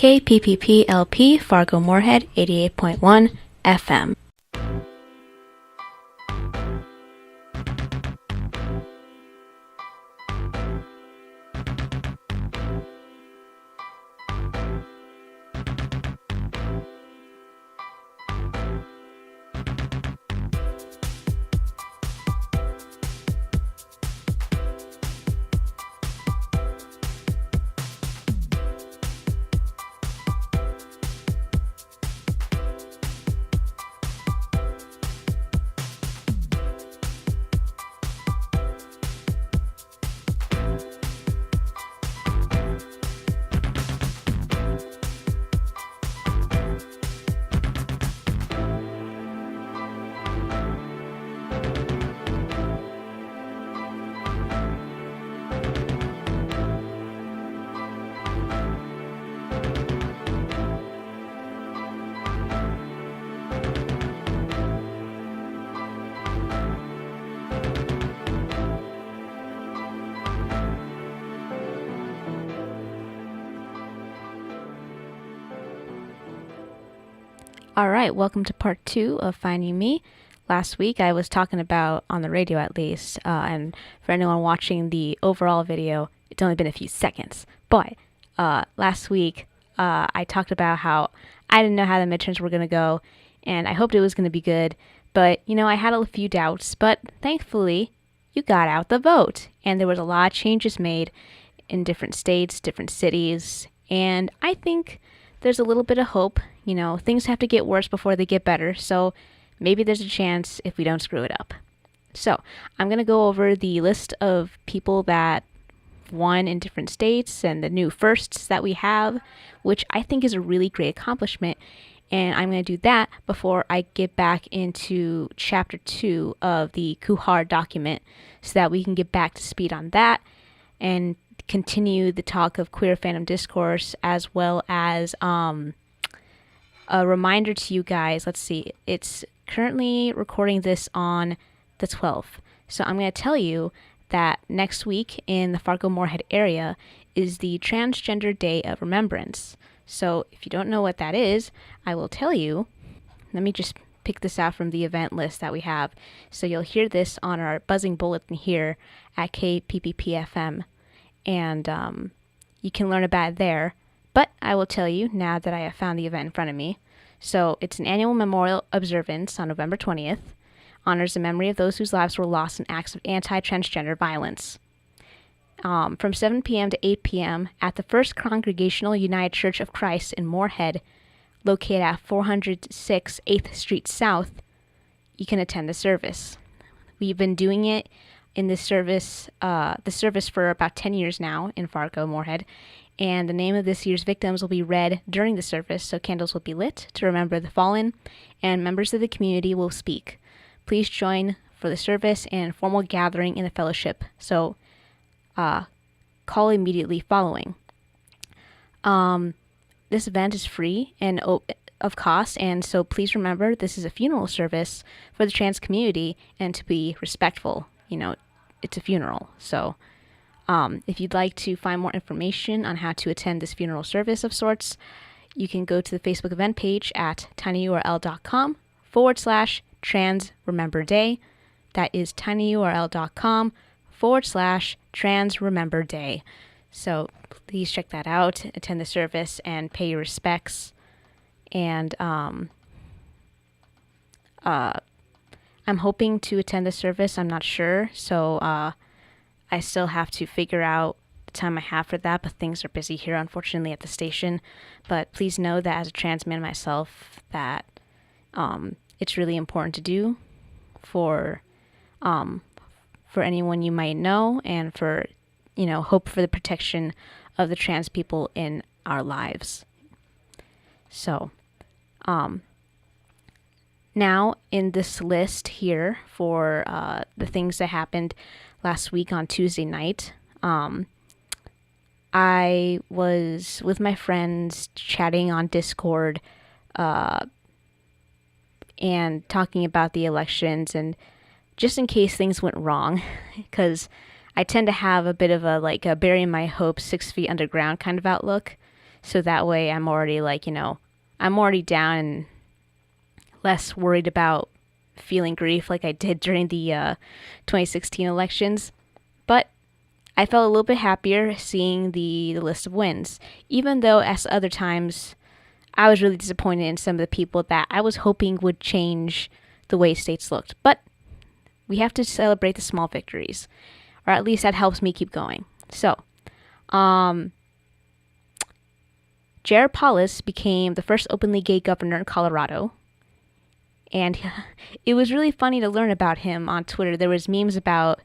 KPPP-LP Fargo-Moorhead 88.1 FM. Alright, welcome to part 2 of Finding Me. Last week I was talking about, on the radio at least, and for anyone watching the overall video, it's only been a few seconds, but last week I talked about how I didn't know how the midterms were going to go, and I hoped it was going to be good, but, I had a few doubts, but thankfully you got out the vote, and there was a lot of changes made in different states, different cities, and I think there's a little bit of hope. Things have to get worse before they get better, so maybe there's a chance if we don't screw it up. So, I'm going to go over the list of people that won in different states and the new firsts that we have, which I think is a really great accomplishment, and I'm going to do that before I get back into Chapter 2 of the Kuhar document so that we can get back to speed on that and continue the talk of queer fandom discourse, as well as a reminder to you guys. Let's see, it's currently recording this on the 12th, so I'm going to tell you that next week in the Fargo-Moorhead area is the Transgender Day of Remembrance. So if you don't know what that is, I will tell you. Let me just pick this out from the event list that we have, so you'll hear this on our buzzing bulletin here at KPPP-FM. And you can learn about it there, but I will tell you now that I have found the event in front of me. So it's an annual memorial observance on November 20th, honors the memory of those whose lives were lost in acts of anti-transgender violence. From 7 p.m. to 8 p.m. at the First Congregational United Church of Christ in Moorhead, located at 406 8th Street South, you can attend the service. We've been doing it in this service, for about 10 years now in Fargo-Moorhead, and the name of this year's victims will be read during the service, so candles will be lit to remember the fallen, and members of the community will speak. Please join for the service and formal gathering in the fellowship, so call immediately following. This event is free and of cost, and so please remember this is a funeral service for the trans community, and to be respectful. It's a funeral. So if you'd like to find more information on how to attend this funeral service of sorts, you can go to the Facebook event page at tinyurl.com/Trans Remember Day. That is tinyurl.com/Trans Remember Day. So please check that out, attend the service, and pay your respects. And I'm hoping to attend the service. I'm not sure, so I still have to figure out the time I have for that, but things are busy here, unfortunately, at the station. But please know that as a trans man myself, that it's really important to do for anyone you might know, and for, hope for the protection of the trans people in our lives. So, now, in this list here for the things that happened last week on Tuesday night, I was with my friends chatting on Discord and talking about the elections, and just in case things went wrong, because I tend to have a bit of a bury my hopes 6 feet underground kind of outlook. So that way I'm already like, I'm already down and less worried about feeling grief like I did during the 2016 elections. But I felt a little bit happier seeing the list of wins, even though as other times I was really disappointed in some of the people that I was hoping would change the way states looked. But we have to celebrate the small victories, or at least that helps me keep going. So, Jared Polis became the first openly gay governor in Colorado. And it was really funny to learn about him on Twitter. There was memes about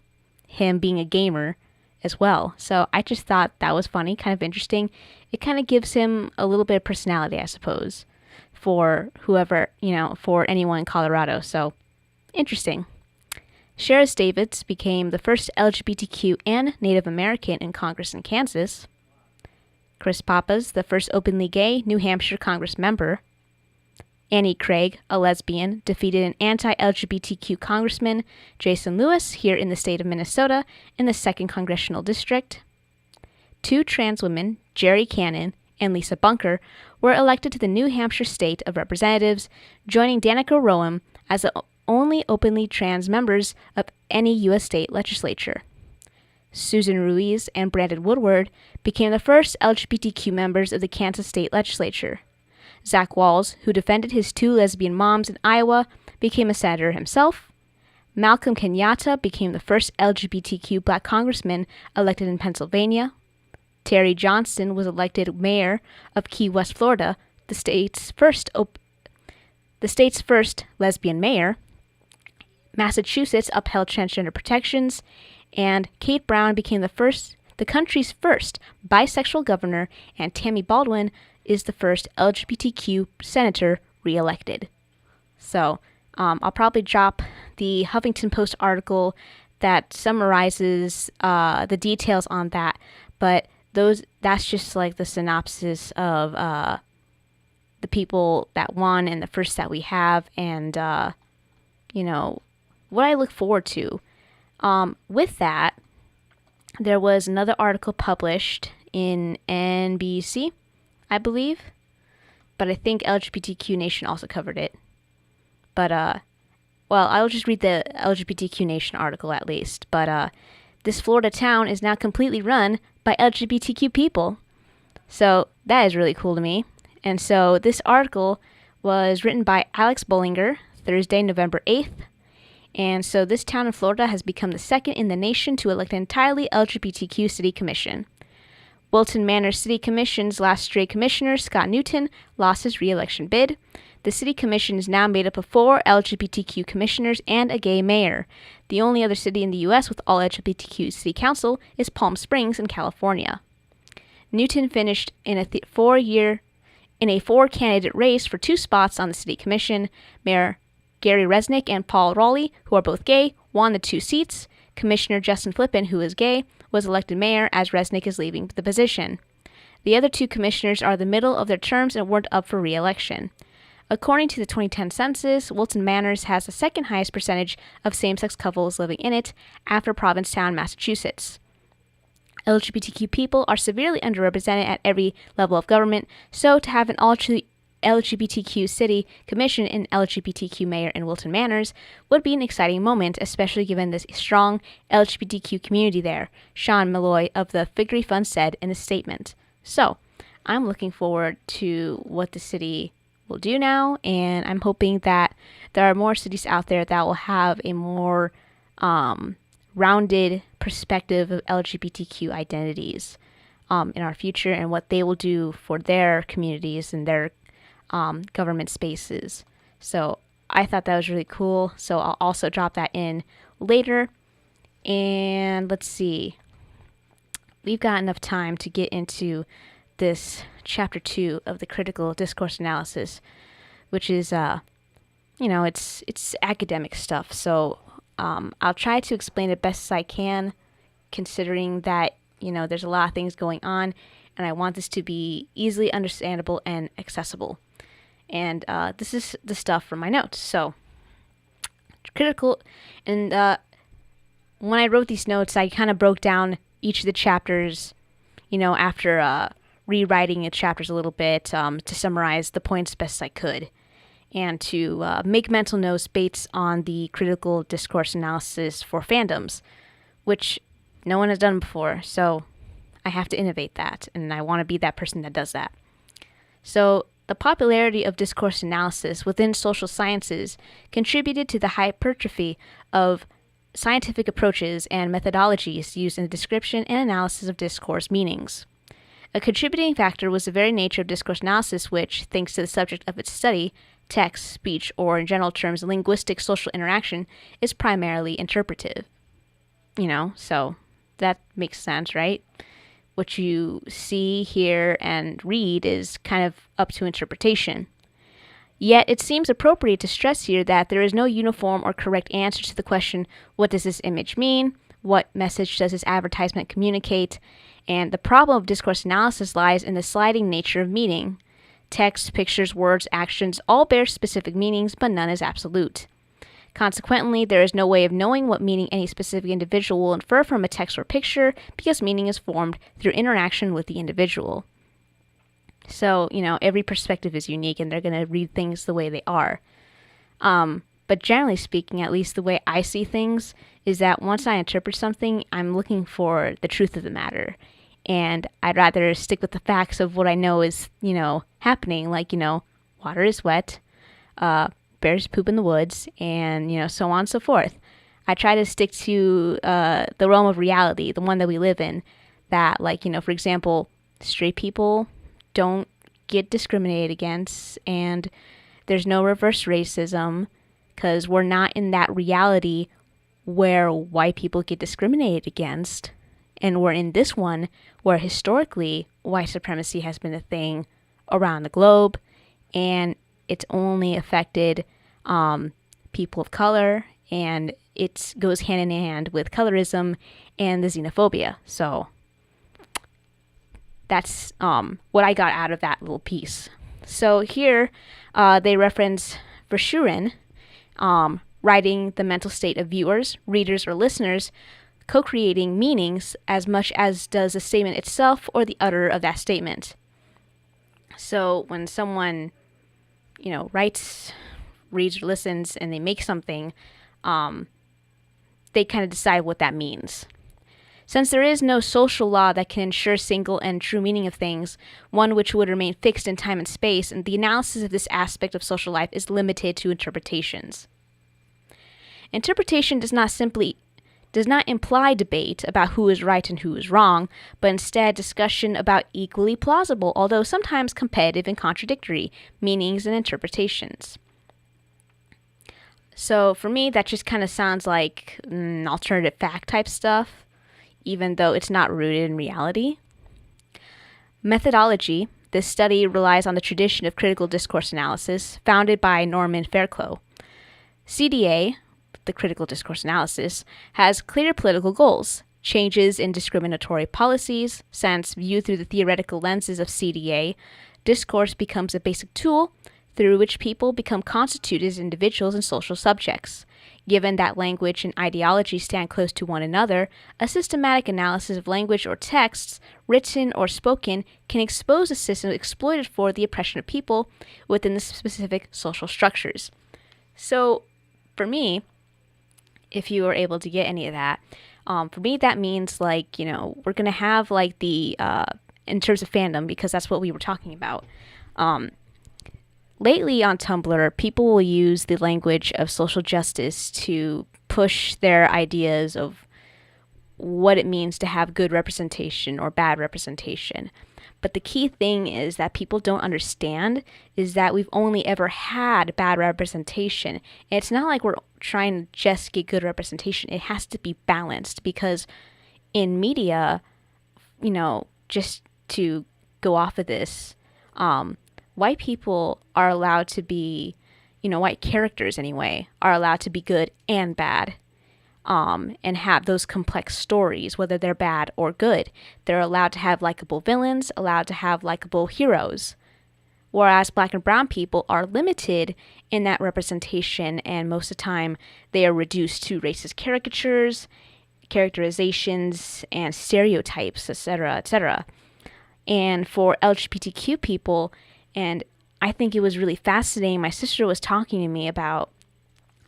him being a gamer as well. So I just thought that was funny, kind of interesting. It kind of gives him a little bit of personality, I suppose, for whoever, for anyone in Colorado. So interesting. Sheriff Davids became the first LGBTQ and Native American in Congress in Kansas. Chris Pappas, the first openly gay New Hampshire Congress member. Annie Craig, a lesbian, defeated an anti-LGBTQ congressman, Jason Lewis, here in the state of Minnesota in the 2nd Congressional District. 2 trans women, Jerry Cannon and Lisa Bunker, were elected to the New Hampshire State of Representatives, joining Danica Roem as the only openly trans members of any U.S. state legislature. Susan Ruiz and Brandon Woodward became the first LGBTQ members of the Kansas state legislature. Zach Walz, who defended his 2 lesbian moms in Iowa, became a senator himself. Malcolm Kenyatta became the first LGBTQ black congressman elected in Pennsylvania. Terry Johnston was elected mayor of Key West, Florida, the state's first lesbian mayor. Massachusetts upheld transgender protections, and Kate Brown became the country's first bisexual governor, and Tammy Baldwin is the first LGBTQ senator re-elected. So I'll probably drop the Huffington Post article that summarizes the details on that, but that's just like the synopsis of the people that won and the first that we have, and what I look forward to. With that, there was another article published in NBC, I believe, but I think LGBTQ Nation also covered it. But, I'll just read the LGBTQ Nation article at least. But, this Florida town is now completely run by LGBTQ people. So, that is really cool to me. And so, this article was written by Alex Bollinger, Thursday, November 8th. And so, this town in Florida has become the second in the nation to elect an entirely LGBTQ city commission. Wilton Manor City Commission's last stray commissioner, Scott Newton, lost his re-election bid. The city commission is now made up of 4 LGBTQ commissioners and a gay mayor. The only other city in the U.S. with all LGBTQ city council is Palm Springs in California. Newton finished in a 4-candidate race for 2 spots on the city commission. Mayor Gary Resnick and Paul Rowley, who are both gay, won the 2 seats. Commissioner Justin Flippen, who is gay, was elected mayor as Resnick is leaving the position. The other 2 commissioners are the middle of their terms and weren't up for re-election. According to the 2010 census, Wilton Manors has the second highest percentage of same-sex couples living in it after Provincetown, Massachusetts. LGBTQ people are severely underrepresented at every level of government, so to have an LGBTQ city commission and LGBTQ mayor in Wilton Manors would be an exciting moment, especially given the strong LGBTQ community there, Sean Malloy of the Figgery Fund said in a statement. So, I'm looking forward to what the city will do now, and I'm hoping that there are more cities out there that will have a more rounded perspective of LGBTQ identities in our future and what they will do for their communities and their government spaces. So I thought that was really cool. So I'll also drop that in later. And let's see. We've got enough time to get into this chapter 2 of the critical discourse analysis, which is, it's academic stuff. So I'll try to explain it best as I can, considering that, there's a lot of things going on, and I want this to be easily understandable and accessible. And this is the stuff from my notes. So, critical, and when I wrote these notes, I kind of broke down each of the chapters, after rewriting the chapters a little bit to summarize the points best I could, and to make mental notes based on the critical discourse analysis for fandoms, which no one has done before, so I have to innovate that, and I want to be that person that does that. So the popularity of discourse analysis within social sciences contributed to the hypertrophy of scientific approaches and methodologies used in the description and analysis of discourse meanings. A contributing factor was the very nature of discourse analysis, which, thanks to the subject of its study, text, speech, or in general terms, linguistic social interaction, is primarily interpretive. So that makes sense, right? What you see, hear, and read is kind of up to interpretation. Yet it seems appropriate to stress here that there is no uniform or correct answer to the question, what does this image mean? What message does this advertisement communicate? And the problem of discourse analysis lies in the sliding nature of meaning. Text, pictures, words, actions all bear specific meanings, but none is absolute. Consequently, there is no way of knowing what meaning any specific individual will infer from a text or picture, because meaning is formed through interaction with the individual. So, every perspective is unique, and they're going to read things the way they are. But generally speaking, at least the way I see things, is that once I interpret something, I'm looking for the truth of the matter. And I'd rather stick with the facts of what I know is, happening, like, water is wet, bears poop in the woods, and, so on and so forth. I try to stick to the realm of reality, the one that we live in, that, like, for example, straight people don't get discriminated against, and there's no reverse racism, because we're not in that reality where white people get discriminated against, and we're in this one where historically white supremacy has been a thing around the globe, and it's only affected people of color, and it goes hand in hand with colorism and the xenophobia. So that's what I got out of that little piece. So here they reference Verschuren, writing the mental state of viewers, readers, or listeners, co-creating meanings as much as does the statement itself or the utterer of that statement. So when someone, writes, reads, or listens, and they make something, they kind of decide what that means. Since there is no social law that can ensure single and true meaning of things, one which would remain fixed in time and space, and the analysis of this aspect of social life is limited to interpretations. Interpretation does not imply debate about who is right and who is wrong, but instead discussion about equally plausible, although sometimes competitive and contradictory, meanings and interpretations. So for me, that just kind of sounds like alternative fact type stuff, even though it's not rooted in reality. Methodology. This study relies on the tradition of critical discourse analysis, founded by Norman Fairclough. CDA, the critical discourse analysis, has clear political goals. Changes in discriminatory policies, since viewed through the theoretical lenses of CDA, discourse becomes a basic tool through which people become constituted as individuals and social subjects. Given that language and ideology stand close to one another, a systematic analysis of language or texts, written or spoken, can expose a system exploited for the oppression of people within the specific social structures. So, for me, if you were able to get any of that, for me that means, like, we're going to have, like, the, in terms of fandom, because that's what we were talking about, lately on Tumblr, people will use the language of social justice to push their ideas of what it means to have good representation or bad representation. But the key thing is that people don't understand is that we've only ever had bad representation. And it's not like we're trying to just get good representation. It has to be balanced, because in media, just to go off of this, white people are allowed to be, white characters anyway, are allowed to be good and bad, and have those complex stories, whether they're bad or good. They're allowed to have likable villains, allowed to have likable heroes. Whereas black and brown people are limited in that representation, and most of the time they are reduced to racist caricatures, characterizations, and stereotypes, etc., etc. And for LGBTQ people, and I think it was really fascinating. My sister was talking to me about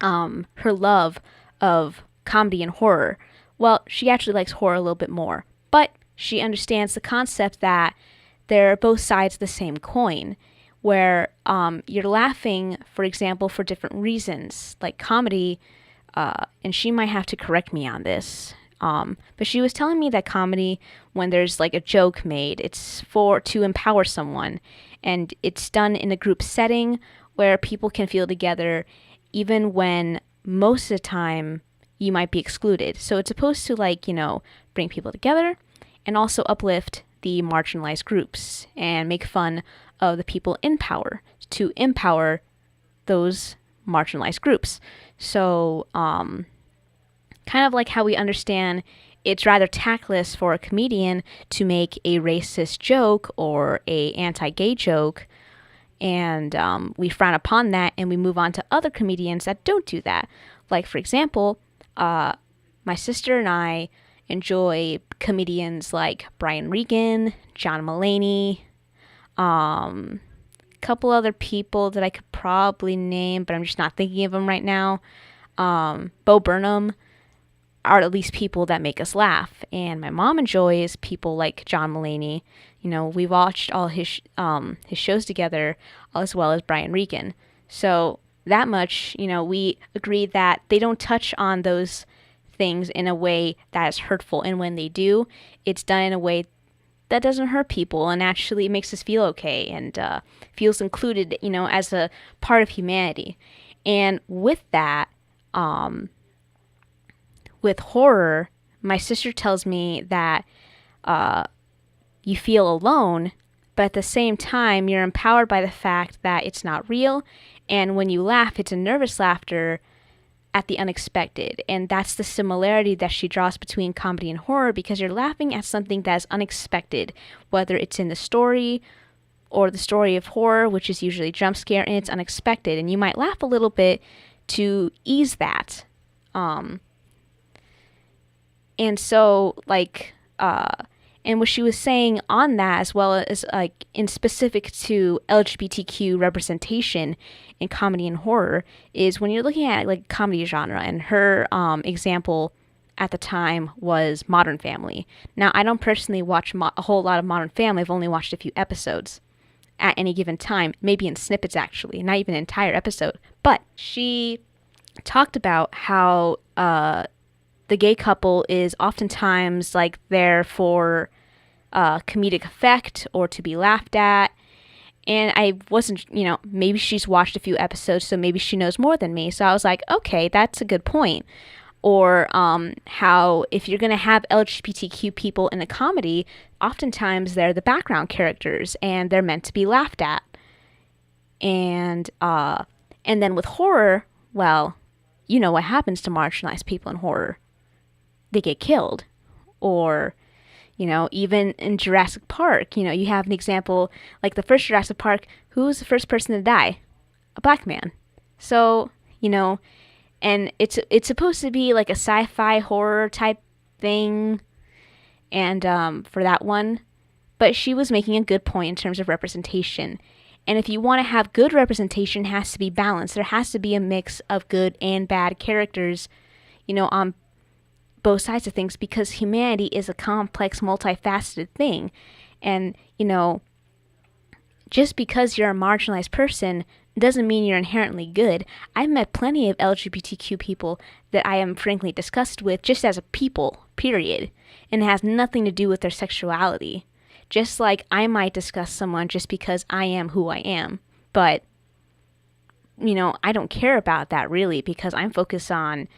her love of comedy and horror. Well, she actually likes horror a little bit more, but she understands the concept that they're both sides of the same coin, where you're laughing, for example, for different reasons. Like comedy, and she might have to correct me on this, but she was telling me that comedy, when there's like a joke made, it's for to empower someone, and it's done in a group setting where people can feel together, even when most of the time you might be excluded. So it's supposed to, like, bring people together and also uplift the marginalized groups and make fun of the people in power to empower those marginalized groups. So, kind of like how we understand it's rather tactless for a comedian to make a racist joke or a anti-gay joke, and we frown upon that and we move on to other comedians that don't do that. Like, for example, my sister and I enjoy comedians like Brian Regan, John Mulaney, a couple other people that I could probably name, but I'm just not thinking of them right now. Bo Burnham are at least people that make us laugh. And my mom enjoys people like John Mulaney. We watched all his shows together, as well as Brian Regan. So that much, we agree that they don't touch on those things in a way that is hurtful. And when they do, it's done in a way that doesn't hurt people and actually makes us feel okay and feels included, as a part of humanity. And with that, with horror, my sister tells me that you feel alone, but at the same time, you're empowered by the fact that it's not real. And when you laugh, it's a nervous laughter at the unexpected. And that's the similarity that she draws between comedy and horror, because you're laughing at something that is unexpected, whether it's in the story or the story of horror, which is usually jump scare, and it's unexpected. And you might laugh a little bit to ease that. And so, like, and what she was saying on that, as well as like in specific to LGBTQ representation in comedy and horror, is when you're looking at like comedy genre, and her example at the time was Modern Family. Now, I don't personally watch a whole lot of Modern Family. I've only watched a few episodes at any given time, maybe in snippets actually, not even an entire episode. But she talked about how the gay couple is oftentimes like there for comedic effect or to be laughed at. And I wasn't, maybe she's watched a few episodes, so maybe she knows more than me. So I was like, okay, that's a good point. Or how if you're going to have LGBTQ people in a comedy, oftentimes they're the background characters and they're meant to be laughed at. And then with horror, well, you know what happens to marginalized people in horror. They get killed. Or, even in Jurassic Park, you have an example, like the first Jurassic Park, who was the first person to die? A black man. So, and it's supposed to be like a sci-fi horror type thing, and for that one, but she was making a good point in terms of representation. And if you want to have good representation, it has to be balanced. There has to be a mix of good and bad characters, on both sides of things, because humanity is a complex, multifaceted thing. And, just because you're a marginalized person doesn't mean you're inherently good. I've met plenty of LGBTQ people that I am frankly disgusted with just as a people, period. And it has nothing to do with their sexuality. Just like I might discuss someone just because I am who I am. But, I don't care about that really, because I'm focused on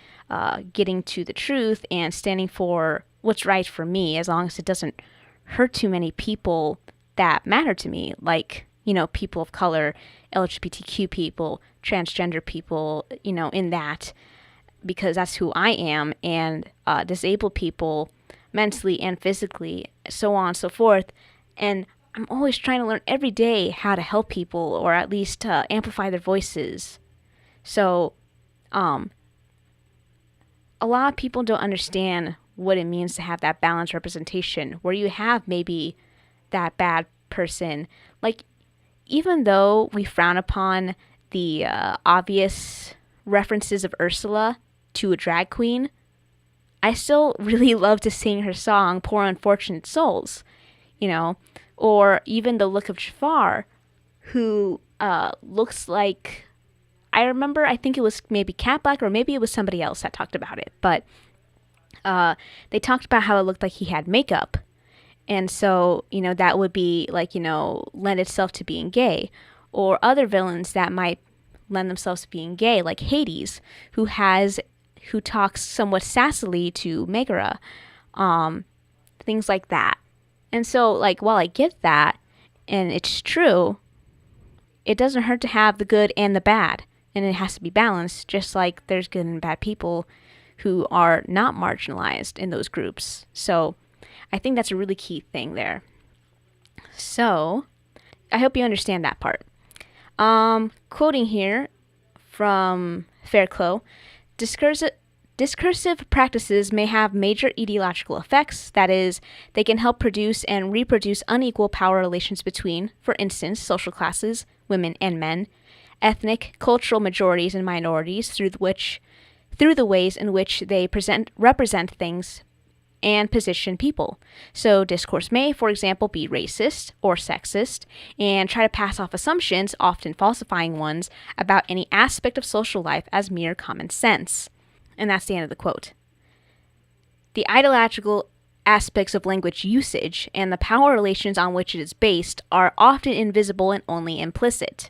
getting to the truth and standing for what's right for me, as long as it doesn't hurt too many people that matter to me, like, people of color, LGBTQ people, transgender people, in that, because that's who I am, and disabled people, mentally and physically, so on and so forth. And I'm always trying to learn every day how to help people, or at least amplify their voices. So, a lot of people don't understand what it means to have that balanced representation, where you have maybe that bad person. Like, even though we frown upon the obvious references of Ursula to a drag queen, I still really love to sing her song, Poor Unfortunate Souls, or even the look of Jafar, who looks like, I think it was maybe Cat Black, or maybe it was somebody else that talked about it, but they talked about how it looked like he had makeup. And so, that would be like, lend itself to being gay. Or other villains that might lend themselves to being gay, like Hades, who talks somewhat sassily to Megara. Things like that. And so, like, while I get that, and it's true, it doesn't hurt to have the good and the bad. And it has to be balanced, just like there's good and bad people who are not marginalized in those groups. So I think that's a really key thing there. So I hope you understand that part. Quoting here from Fairclough, discursive practices may have major ideological effects. That is, they can help produce and reproduce unequal power relations between, for instance, social classes, women and men, ethnic, cultural majorities and minorities through the ways in which they represent things and position people. So discourse may, for example, be racist or sexist and try to pass off assumptions, often falsifying ones, about any aspect of social life as mere common sense. And that's the end of the quote. The ideological aspects of language usage and the power relations on which it is based are often invisible and only implicit.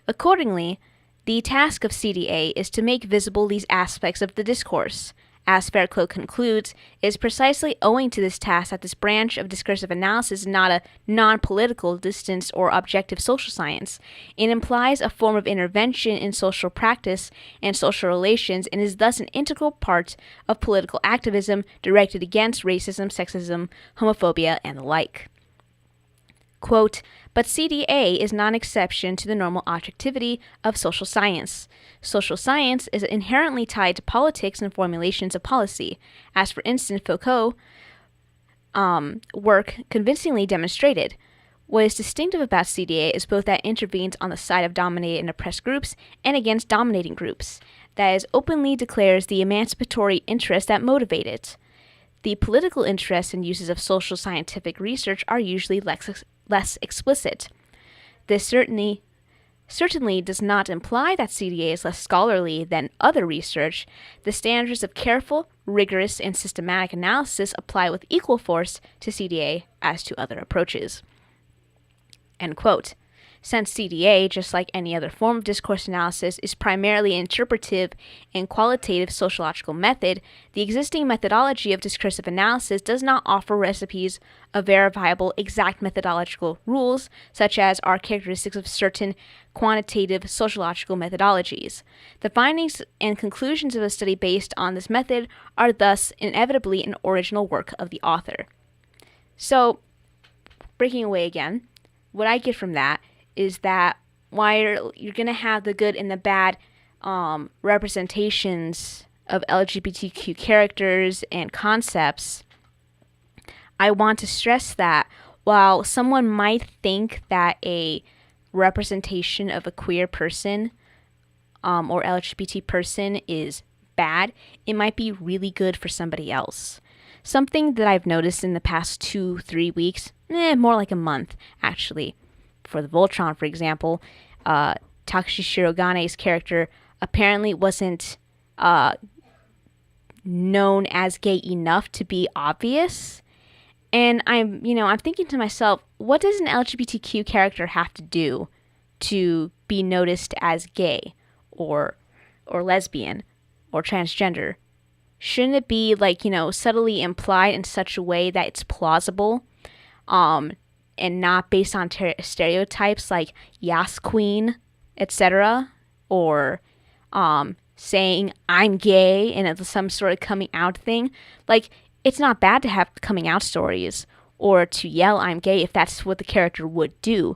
Accordingly, the task of CDA is to make visible these aspects of the discourse. As Fairclough concludes, it is precisely owing to this task that this branch of discursive analysis is not a non-political, distanced, or objective social science. It implies a form of intervention in social practice and social relations and is thus an integral part of political activism directed against racism, sexism, homophobia, and the like. Quote, but CDA is not an exception to the normal objectivity of social science. Social science is inherently tied to politics and formulations of policy, as for instance Foucault's work convincingly demonstrated. What is distinctive about CDA is both that it intervenes on the side of dominated and oppressed groups and against dominating groups, that is, openly declares the emancipatory interests that motivate it. The political interests and uses of social scientific research are usually less explicit. This certainly does not imply that CDA is less scholarly than other research. The standards of careful, rigorous, and systematic analysis apply with equal force to CDA as to other approaches. End quote. Since CDA, just like any other form of discourse analysis, is primarily an interpretive and qualitative sociological method, the existing methodology of discursive analysis does not offer recipes of verifiable exact methodological rules, such as are characteristics of certain quantitative sociological methodologies. The findings and conclusions of a study based on this method are thus inevitably an original work of the author. So, breaking away again, what I get from that is that while you're going to have the good and the bad representations of LGBTQ characters and concepts, I want to stress that while someone might think that a representation of a queer person or LGBT person is bad, it might be really good for somebody else. Something that I've noticed in the past 2-3 weeks, more like a month actually, for the Voltron, for example, Takashi Shirogane's character apparently wasn't known as gay enough to be obvious. And I'm thinking to myself, what does an LGBTQ character have to do to be noticed as gay or lesbian or transgender? Shouldn't it be subtly implied in such a way that it's plausible? And not based on stereotypes like Yas Queen, etc., or saying I'm gay and it's some sort of coming out thing. Like, it's not bad to have coming out stories or to yell I'm gay if that's what the character would do.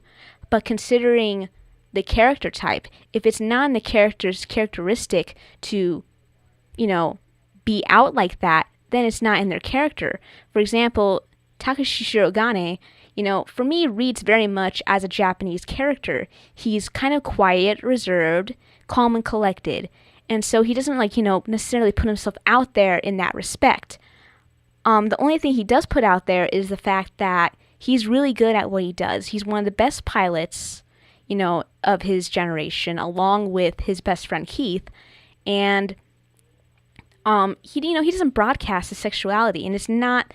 But considering the character type, if it's not in the character's characteristic to, be out like that, then it's not in their character. For example, Takashi Shirogane, For me, reads very much as a Japanese character. He's kind of quiet, reserved, calm and collected. And so he doesn't necessarily put himself out there in that respect. The only thing he does put out there is the fact that he's really good at what he does. He's one of the best pilots, of his generation, along with his best friend Keith. And he doesn't broadcast his sexuality, and it's not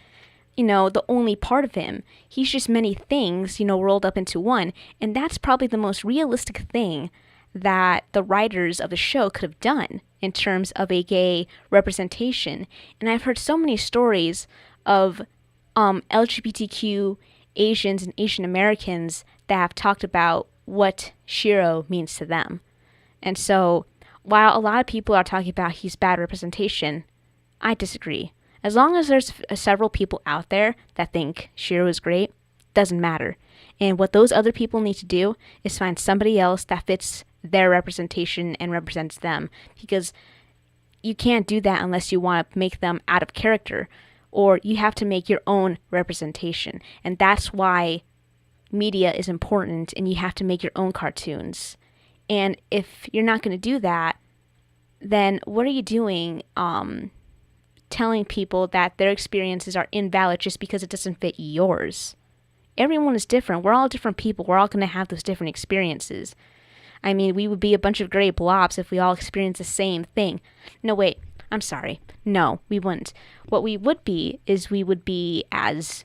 the only part of him. He's just many things, rolled up into one. And that's probably the most realistic thing that the writers of the show could have done in terms of a gay representation. And I've heard so many stories of LGBTQ Asians and Asian Americans that have talked about what Shiro means to them. And so, while a lot of people are talking about he's bad representation, I disagree. As long as there's several people out there that think Shiro is great, doesn't matter. And what those other people need to do is find somebody else that fits their representation and represents them. Because you can't do that unless you want to make them out of character. Or you have to make your own representation. And that's why media is important, and you have to make your own cartoons. And if you're not going to do that, then what are you doing telling people that their experiences are invalid just because it doesn't fit yours? Everyone is different. We're all different people. We're all going to have those different experiences. I mean, we would be a bunch of gray blobs if we all experienced the same thing. No, wait. I'm sorry. No, we wouldn't. What we would be is we would be as,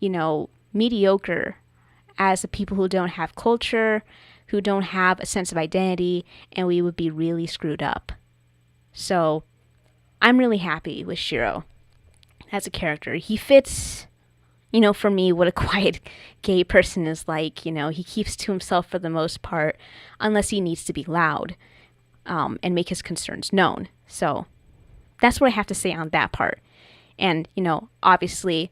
mediocre as the people who don't have culture, who don't have a sense of identity, and we would be really screwed up. So, I'm really happy with Shiro as a character. He fits, for me, what a quiet gay person is like. He keeps to himself for the most part, unless he needs to be loud and make his concerns known. So, that's what I have to say on that part. And, obviously,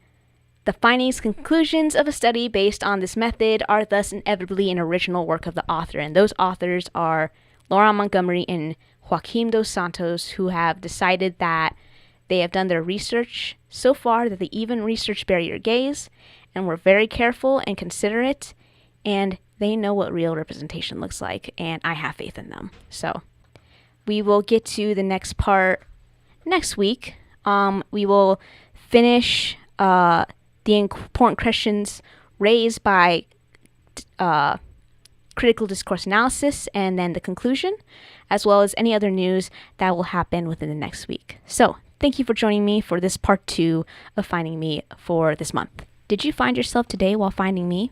the findings, conclusions of a study based on this method are thus inevitably an original work of the author. And those authors are Laura Montgomery and Joaquim dos Santos, who have decided that they have done their research so far that they even researched barrier gays and were very careful and considerate, and they know what real representation looks like, and I have faith in them. So we will get to the next part next week. We will finish the important questions raised by critical discourse analysis, and then the conclusion, as well as any other news that will happen within the next week. So, thank you for joining me for this part 2 of Finding Me for this month. Did you find yourself today while finding me?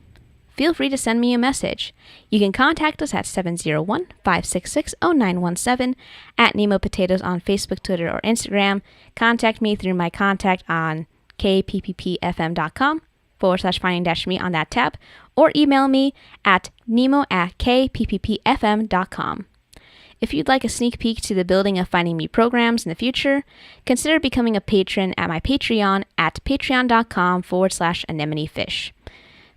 Feel free to send me a message. You can contact us at 701-566-0917, at Nemo Potatoes on Facebook, Twitter, or Instagram. Contact me through my contact on kpppfm.com/finding-me on that tab, or email me at nemo@kpppfm.com. If you'd like a sneak peek to the building of Finding Me programs in the future, consider becoming a patron at my Patreon at patreon.com/anemonefish.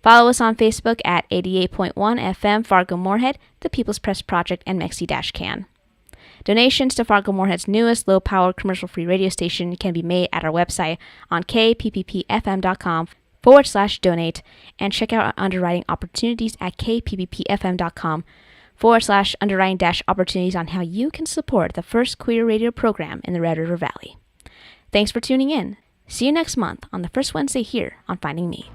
Follow us on Facebook at 88.1 FM Fargo Moorhead, the People's Press Project, and Mexi-Can. Donations to Fargo Moorhead's newest low-power commercial-free radio station can be made at our website on kpppfm.com/donate, and check out our underwriting opportunities at kpppfm.com/underwriting-opportunities on how you can support the first queer radio program in the Red River Valley. Thanks for tuning in. See you next month on the first Wednesday here on Finding Me.